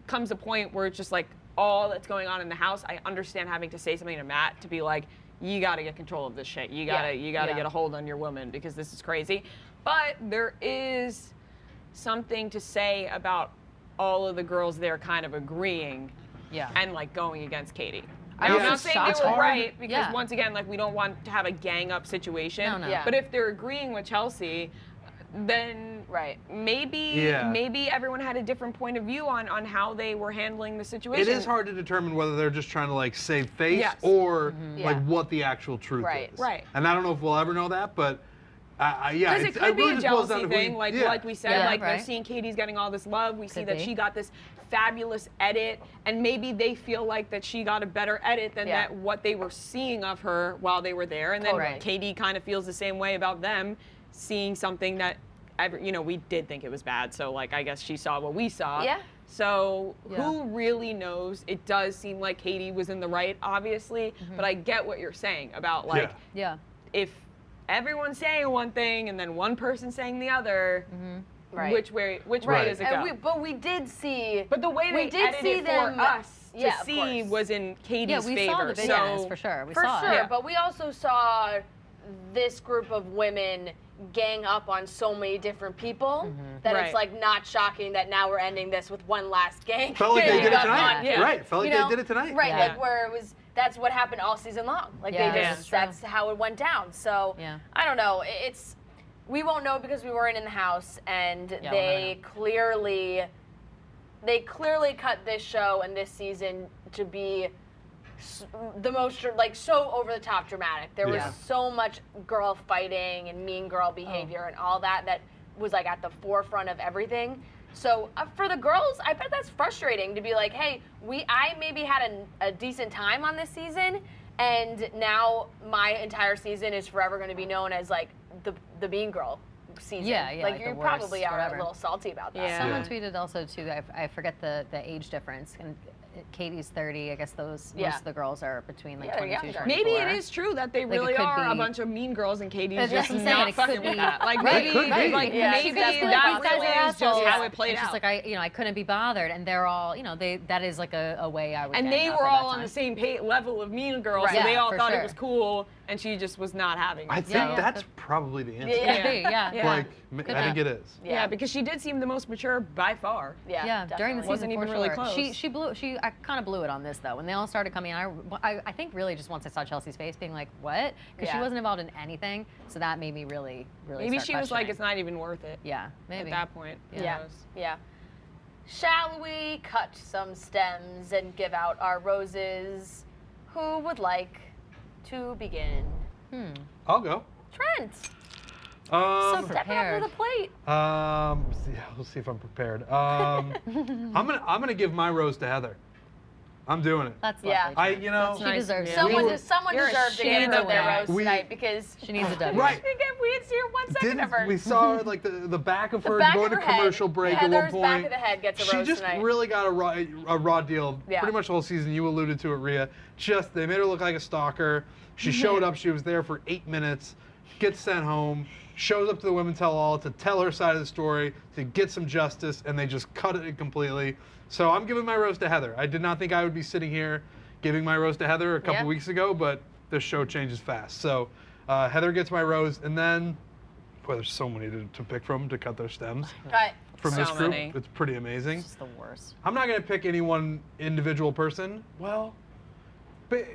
comes a point where it's just like all that's going on in the house, I understand having to say something to Matt to be like, you got to get control of this shit. You got to get a hold on your woman because this is crazy. But there is something to say about all of the girls there kind of agreeing and like going against Katie. I'm was not just saying shocked. they were It's right because Yeah. once again, like we don't want to have a gang up situation. No, no. Yeah. But if they're agreeing with Chelsea, then maybe everyone had a different point of view on how they were handling the situation. It is hard to determine whether they're just trying to like save face Yes. or Yeah. like what the actual truth Right. is. Right. And I don't know if we'll ever know that, but yeah, Because it could be really a just boils down jealousy to who you- thing, like yeah. like we said, Yeah, like they're right. seeing Katie's getting all this love. We see Could that be. she got this fabulous edit, and maybe they feel like that she got a better edit than Yeah. that what they were seeing of her while they were there, and then Totally. Katie kind of feels the same way about them seeing something that, we did think it was bad. So like I guess she saw what we saw. Yeah. So Yeah. who really knows? It does seem like Katie was in the right, obviously, but I get what you're saying about like Yeah. if everyone's saying one thing and then one person saying the other, Right. which way Right. does it go? But we did see. But the way we they did edited see it them, for us to yeah, of see course. was in Katie's Yeah, we favor. saw the videos so for sure. We For saw sure, it. Yeah. but we also saw this group of women gang up on so many different people that Right. it's like not shocking that now we're ending this with one last gang. Felt like they gang did it up tonight. on- Yeah. Right. Felt like you know, they did it tonight. Right, Yeah. like where it was. That's what happened all season long. Like Yeah, they Yeah. just that's that's how it went down. So Yeah. I don't know. It's we won't know because we weren't in the house, and we'll they clearly cut this show and this season to be the most like so over the top dramatic. There was Yeah. so much girl fighting and mean girl behavior and all that was like at the forefront of everything. So for the girls, I bet that's frustrating to be like, hey, I maybe had a decent time on this season, and now my entire season is forever going to be known as like the mean girl season. Yeah, like the you worst, probably are whatever. a little salty about that. Yeah. Someone tweeted also too. I forget the age difference. And Katie's 30. I guess most of the girls are between like Yeah, they're 22, younger. 24. maybe it is true that they Like, it really could are a be- bunch of mean girls and Katie's That's just what I'm saying, not it could fucking with be. that. Like Right, maybe, could be. like Yeah, maybe that's what that these guys really are is just assholes. how it played And she's out. like, I couldn't be bothered, and they're all, that is like a way I would. And gang they up were at that all on time. the same level of mean girls, Right. so they Yeah, all for thought sure. it was cool, and she just was not having it. I think Yeah. that's probably the answer. Yeah. Could be, yeah. Yeah. Like, Could I think be. it is. Yeah, because she did seem the most mature by far. Yeah, Yeah, during the definitely. season Wasn't even for really sure. close. I kind of blew it on this though. When they all started coming out, I think really just once I saw Chelsea's face, being like, what? Because she Yeah. wasn't involved in anything, so that made me really Maybe start she was like, questioning. it's not even worth it. Yeah, maybe. At that point. Who Yeah. knows? Yeah. Shall we cut some stems and give out our roses? Who would like to begin? I'll go. Trent, So step up prepared. to the plate. We'll see if I'm prepared. I'm gonna give my rose to Heather. I'm doing it. That's Yeah. lovely. She She deserves it. Someone You're a deserved to shame get of their that. rose We- tonight because She needs a W. Right. we didn't see her 1 second of her. We saw like the back of her back going of to her head. commercial break at one Heather's point. back of the head gets a She rose just tonight. really got a raw deal Yeah. pretty much the whole season. You alluded to it, Rhea. Just they made her look like a stalker. She showed up. She was there for 8 minutes. Gets sent home. Shows up to the Women Tell All to tell her side of the story, to get some justice, and they just cut it completely. So I'm giving my rose to Heather. I did not think I would be sitting here giving my rose to Heather a couple Yep. weeks ago, but this show changes fast. So Heather gets my rose, and then, boy, there's so many to pick from to cut their stems. Right. From So this group, many. it's pretty amazing. It's just the worst. I'm not going to pick any one individual person. Well, but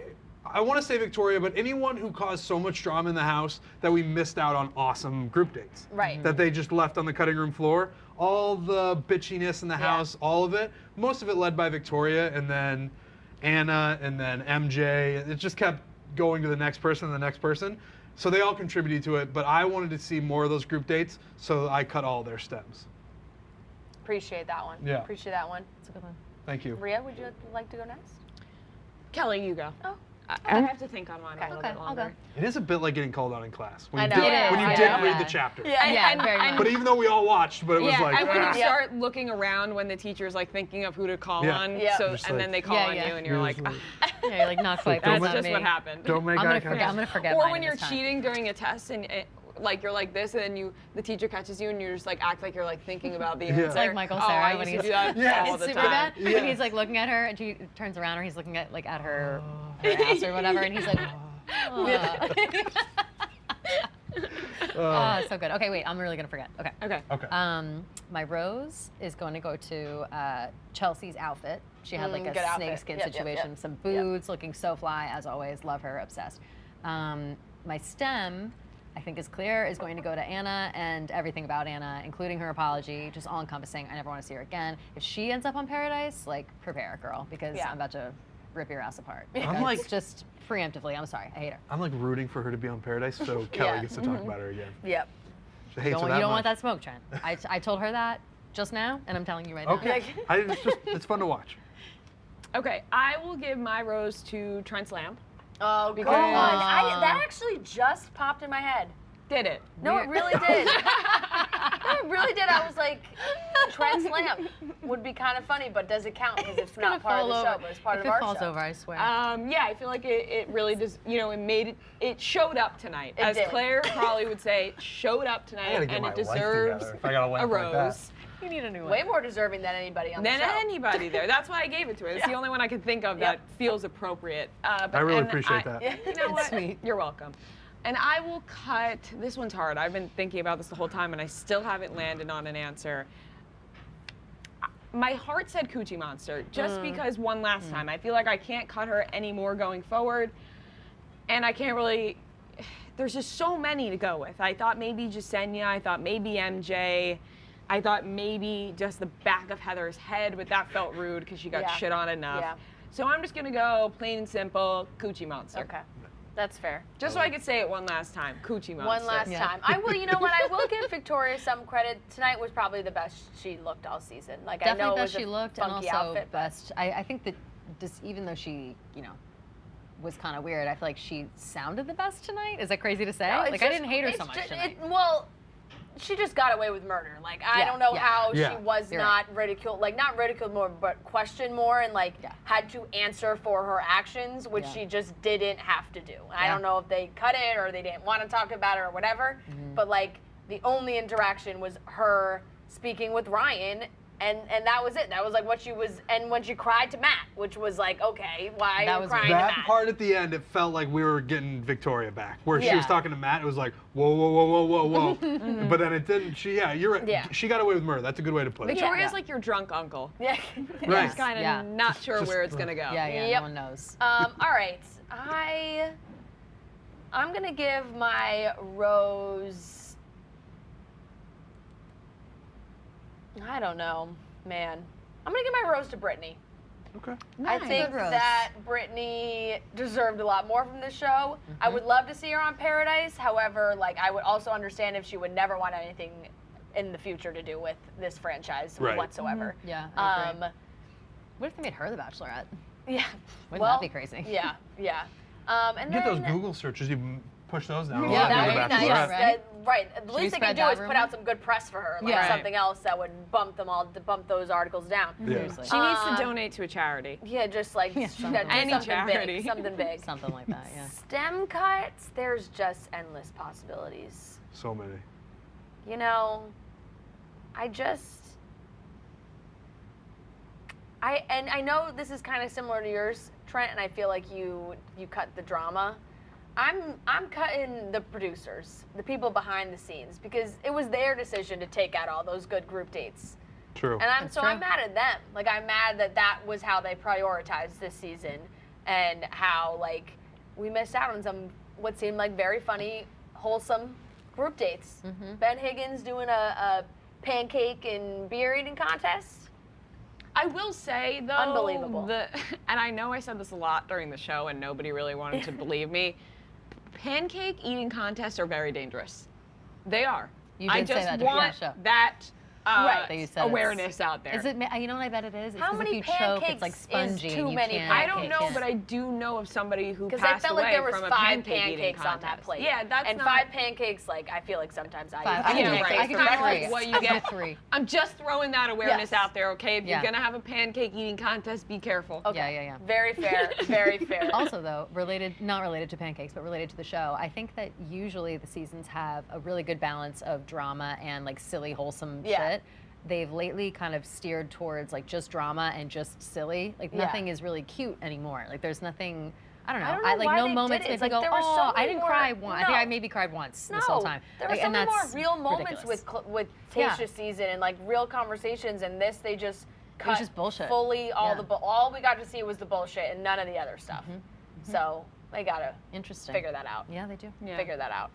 I want to say Victoria, but anyone who caused so much drama in the house that we missed out on awesome group dates. Right. That they just left on the cutting room floor. All the bitchiness in the house, all of it, most of it led by Victoria, and then Anna, and then MJ. It just kept going to the next person and the next person. So they all contributed to it, but I wanted to see more of those group dates, so I cut all their stems. Appreciate that one. Yeah. Appreciate that one. It's a good one. Thank you. Rhea, would you like to go next? Kelly, you go. Oh. I have to think on mine a little Okay, bit I'll longer. go. It is a bit like getting called out in class when I you know. did, It is, when you I didn't know. read the chapter. Yeah, very much. But even though we all watched, but it was Yeah, like, and when you Yeah. start looking around when the teacher's like thinking of who to call Yeah. on, Yeah. so Just and like- then they call Yeah, on yeah. you and you're like, Yeah, you're like not quite. Don't that's make- just what happened. don't make I'm eye gonna forget. I'm contact. gonna forget. Or mine when you're this time. cheating during a test and like you're like this, and then the teacher catches you and you just like act like you're like thinking about the Yeah. answer. It's like Michael Oh, Cera I when used to he's- do that Yeah. all It's the super time. bad. Yeah. And he's like looking at her, and she turns around, or he's looking at at her ass or whatever, and he's like, oh, so good. Okay, wait, I'm really gonna forget. Okay. Okay. Okay. My rose is going to go to Chelsea's outfit. She had like good a outfit. snakeskin Yep, yep, situation, yep. some boots, looking so fly as always. Love her, obsessed. My stem, I think is clear, is going to go to Anna and everything about Anna, including her apology, just all encompassing. I never want to see her again. If she ends up on Paradise, like prepare, girl, because Yeah. I'm about to rip your ass apart. I'm Because like- just preemptively. I'm sorry, I hate her. I'm like rooting for her to be on Paradise, so Kelly Yeah. gets to talk about her again. Yep. She hates her You that don't much. want that smoke, Trent. I told her that just now, and I'm telling you right now. Okay. It's fun to watch. Okay, I will give my rose to Trent's lamp. Oh, good. Because- That actually just popped in my head. Did it? No, it really did. No, it really did. I was like, Trent's lamp would be kind of funny, but does it count? Because it's not part of the show, but it's part if of our it falls show. over, I swear. Yeah, I feel like it really does. You know, it showed up tonight. It As did. Claire probably would say, it showed up tonight, and it deserves if I got a a lamp like that. rose. you need a new one. Way more deserving than anybody on the Than show. anybody there. That's why I gave it to her. It's the only one I can think of that feels appropriate. I really appreciate that. You know what? sweet. You're welcome. And I will cut. This one's hard. I've been thinking about this the whole time, and I still haven't landed on an answer. My heart said Coochie Monster, just because one last time. I feel like I can't cut her anymore going forward, and I can't really. There's just so many to go with. I thought maybe Jasenia. I thought maybe MJ. I thought maybe just the back of Heather's head, but that felt rude because she got Yeah. shit on enough. Yeah. So I'm just gonna go plain and simple Coochie Monster. Okay. That's fair. Just so I could say it one last time. Coochie Monster. One last time. I will. You know what? I will give Victoria some credit. Tonight was probably the best she looked all season. Like I know Definitely it best was she a looked, and funky also outfit, but- best. I think that just even though she, was kind of weird, I feel like she sounded the best tonight. Is that crazy to say? No, it's Like I just- didn't hate her it's so much ju- tonight. Well, she just got away with murder. Like I Yeah, don't know yeah. how Yeah. she was You're not ridiculed. Like not ridiculed more, but questioned more, and like Yeah. had to answer for her actions, which Yeah. she just didn't have to do. I Yeah. don't know if they cut it or they didn't want to talk about it or whatever. Mm-hmm. But like the only interaction was her speaking with Ryan. And that was it. That was like what she was, and when she cried to Matt, which was like, okay, why That are you was crying weird. to That Matt? part at the end, it felt like we were getting Victoria back. Where she was Yeah. talking to Matt, it was like, whoa, whoa, whoa, whoa, whoa, whoa. But then it didn't. You're right. Yeah. She got away with murder. That's a good way to put it. Victoria's Yeah. like your drunk uncle. Yeah. Right. Just kind of Yeah. not sure Just- where it's gonna go. Yeah, Yep. no one knows. All right. I'm gonna give my rose. I don't know, man. I'm gonna give my rose to Brittany. Okay. I Nice. think Good rose. that Brittany deserved a lot more from this show. I would love to see her on Paradise. However, like I would also understand if she would never want anything in the future to do with this franchise Right. whatsoever. Yeah. I agree. Um, What if they made her the Bachelorette? yeah. Wouldn't well, that be crazy? Yeah, yeah. And Get those then, Google searches. You push those down. Yeah, I'll that do would the be nice, Bachelorette. right? Right. The we least they can spread do that is put rumor? out some good press for her, like Yeah. something else that would bump those articles down. Yeah. Seriously. She needs to donate to a charity. Yeah, just like Yeah, do something. Any something charity. big, something big. Something like that, yeah. STEM cuts, there's just endless possibilities. So many. You know, I I know this is kind of similar to yours, Trent, and I feel like you cut the drama. I'm cutting the producers, the people behind the scenes, because it was their decision to take out all those good group dates. True. And I'm mad at them. Like, I'm mad that was how they prioritized this season, and how like we missed out on some what seemed like very funny, wholesome group dates. Ben Higgins doing a pancake and beer eating contest. I will say, though, unbelievable. And I know I said this a lot during the show, and nobody really wanted to believe me. Pancake eating contests are very dangerous. They are. You did I just say that during the want show. that That you said awareness out there. Is it? You know what I bet it is? It's How 'cause many if you choke, pancakes it's like is spongy. too and you many can't, I don't know, can't. but I do know of somebody who Because passed I felt away like there was from a 5 pancake eating pancakes on that contest. plate. Yeah, that's and not 5 pancakes. Like I feel like sometimes I Five. eat I can Yeah, do right. three. I can Kind do of like three. what you I can get. do three. I'm just throwing that awareness Yes. out there, okay? If Yeah. you're gonna have a pancake eating contest, be careful. Okay. Yeah. Very fair. Very fair. Also, though, not related to pancakes, but related to the show, I think that usually the seasons have a really good balance of drama and like silly, wholesome shit. They've lately kind of steered towards like just drama and just silly. Like nothing is really cute anymore. Like there's nothing. I don't know. I don't know why no they moments did it. made It's me like go, there were so oh, I many didn't more- cry once. I think I No. maybe cried once No, this whole time. there were Like, so and many more that's real moments ridiculous. with Yeah. Tayshia's season and like real conversations, and this they just cut was just bullshit. fully all Yeah. all we got to see was the bullshit and none of the other stuff. So they gotta Interesting. figure that out. Yeah, they do. Yeah. Figure that out.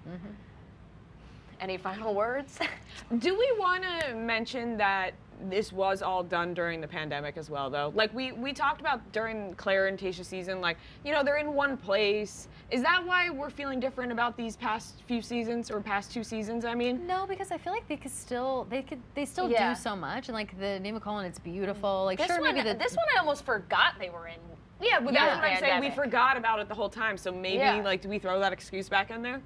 Any final words? Do we want to mention that this was all done during the pandemic as well, though? Like we talked about during Claire and Tayshia season, like, you know, they're in one place. Is that why we're feeling different about these past few seasons or past 2 seasons? I mean, No, because I feel like they still Yeah. do so much, and like the name of Colin, it's beautiful. Like this sure, one, maybe this one I almost forgot they were in. yeah, but Yeah. that's what I'm saying. We Pandemic. forgot about it the whole time. So maybe, Yeah. like, do we throw that excuse back in there?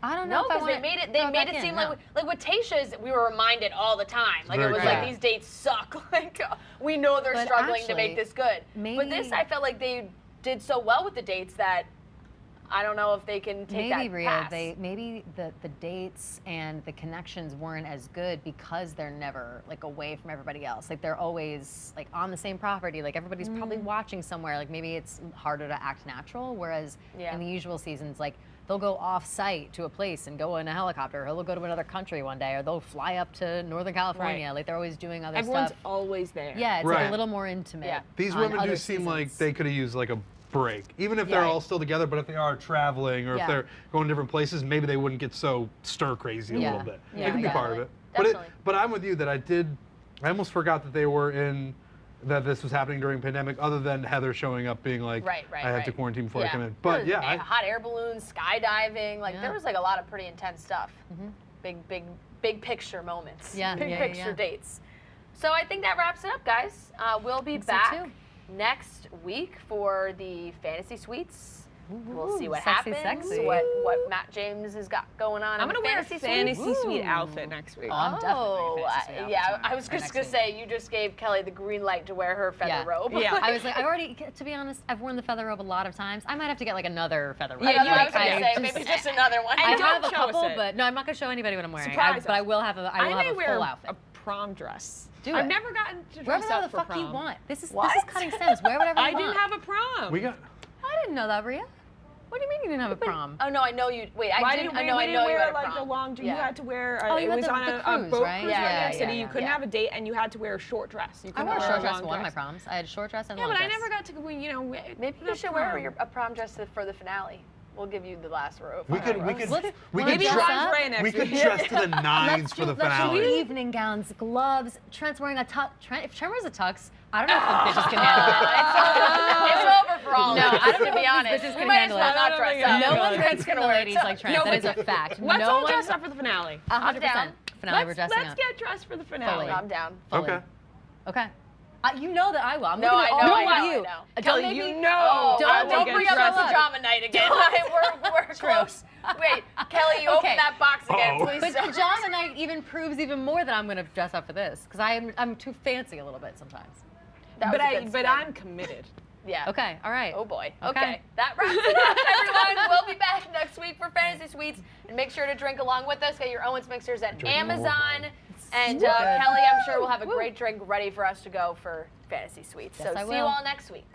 I don't know. No, if I because they wanna made it. throw They made back it in, seem no. like with Tayshia's, we were reminded all the time. Like Very it was true. like these dates suck. Like we know they're But struggling to make actually, this good. But this, maybe- I felt like they did so well with the dates that I don't know if they can take maybe that Rhea, pass. maybe the dates and the connections weren't as good because they're never like away from everybody else. Like they're always like on the same property. Like everybody's probably watching somewhere. Like maybe it's harder to act natural. Whereas Yeah. in the usual seasons, like they'll go off site to a place and go in a helicopter, or they'll go to another country one day, or they'll fly up to Northern California. Right. Like they're always doing other Everyone's stuff. always there. Yeah, it's like Right. a little more intimate. Yeah. These on women do other seem like seasons. they could have used like a break, even if they're Yeah. all still together. But if they are traveling or Yeah. if they're going different places, maybe they wouldn't get so stir crazy a Yeah. little bit. Yeah, It could be part of definitely. it. But Definitely. but I'm with you that I almost forgot that they were in. That this was happening during pandemic, other than Heather showing up being like, Right, I have to right. quarantine before I Yeah. come in. But There yeah, was hot air balloons, skydiving. Like Yeah. there was like a lot of pretty intense stuff. Big picture moments. Yeah, Big yeah, picture yeah. dates. So I think that wraps it up, guys. We'll be Think so, back too. next week for the fantasy suites. We'll see what Sexy, happens. sexy. what Matt James has got going on. I'm in gonna the wear a fantasy fantasy suite Ooh. outfit next week. Oh, I'm definitely wearing a fantasy suite outfit yeah. tomorrow, I was or just next gonna week. say you just gave Kelly the green light to wear her feather Yeah. robe. Yeah. I was like, to be honest, I've worn the feather robe a lot of times. I might have to get like another feather robe. I know, you I was have gonna to. say maybe just another one. I And have don't a show us couple, it. but no, I'm not gonna show anybody what I'm wearing. Surprise But I us. will have a, I will may have a wear full outfit. a prom dress. Do I've it. never gotten to Wear dress whatever up the for fuck you prom. want. This is What? cutting stems. Wear whatever you I want. didn't have a prom. we got. I didn't know that, Rhea. What do you mean you didn't have a prom? Oh no, I know you. Wait, Why I didn't didn't. we, I know. we I didn't know you wear had a like prom. the long. You Yeah. had to wear. Oh, you it had was the- on the a cruise, boat right? cruise Yeah, in New yeah, York City. yeah, You couldn't yeah. have a date, and you had to wear a short dress. You I couldn't wore a wear short dress long in one of my dress. proms. I had a short dress and a Yeah, long but I dress. never got to. You know, Maybe you should wear a prom dress for the finale. We'll give you the last row. We could Let's- we wanna could dress try. up? Ray next We could week. dress to the nines Let's for the do finale. evening gowns, gloves. Trent's wearing a tux. If Trent wears a tux, I don't know if the bitches can handle it. It's over for all No, of us, I don't to know be if these honest. bitches We can might as handle well it. not dress up. No one Trent's drinks gonna the wear ladies a like tux. Trent. That is a fact. Let's no all one, dress up for the finale. 100%. Finale, we're dressing Let's up. get dressed for the finale. Fully. I'm down. Fully. Okay. Okay. You know that I will. I'm No, looking at I know, all I of know, you. I know. Don't Kelly, make you me- know. Don't I will Don't get bring up dressed the up. pajama night again. we're close. Wait, Kelly, you Okay. open that box again, Uh-oh. please. But pajama night even proves even more that I'm going to dress up for this because I'm too fancy a little bit sometimes. That was a good spin. I'm committed. Yeah. Okay. All right. Oh boy. Okay. Okay. That wraps it up, everyone. We'll be back next week for Fantasy Suites. And make sure to drink along with us. Get your Owens mixers at Drink along. Amazon. And Kelly, I'm sure, will have a great drink ready for us to go for Fantasy Suites. Yes, so I see you will. all next week.